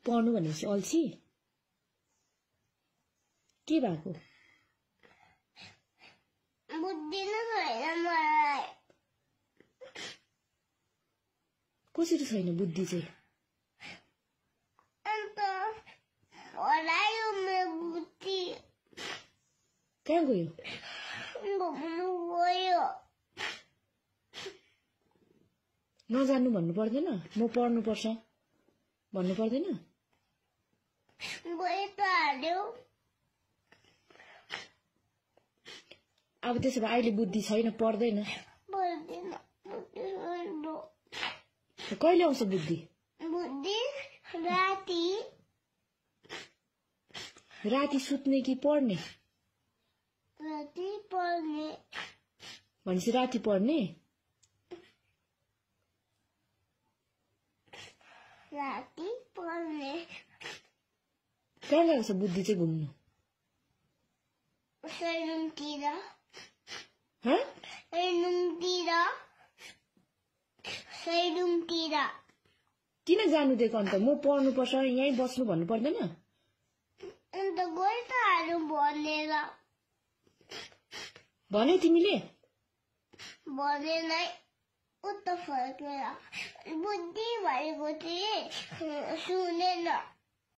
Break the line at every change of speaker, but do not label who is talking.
पढ्नु भनेपछि अल्छी के भएको
बुद्धि नै छैन मलाई
कसरी छैन बुद्धि चाहिँ
अन्त हरायो मेरो बुद्धि
कहाँ गयो
घुम्नु गयो
नजान्नु भन्नु पर्दैन म पढ्नु पर्छ भन्नु पर्दैन
गयो त हाल्यो
अब त्यसो भए अहिले बुद्धि छैन पढ्दैन
पर्दैन बुद्धि छैन
कहिले आउँछ बुद्धि
बुद्धि राति
राति सुत्ने कि पढ्ने
राति पढ्ने
भनेपछि राति पढ्ने
राति पढ्ने
कहाँ गएको छ बुद्धि चाहिँ घुम्नु
सैलुङतिर
हँ
सैलुङतिर
किन जानु दिएको अन्त म पढ्नु पर्छ यहीँ बस्नु भन्नु पर्दैन
अन्त गयो त हाल्नु भनेर
भन्यौ तिमीले
भनेनै उता फर्केर बुद्धि भएको थिएँ सुनेन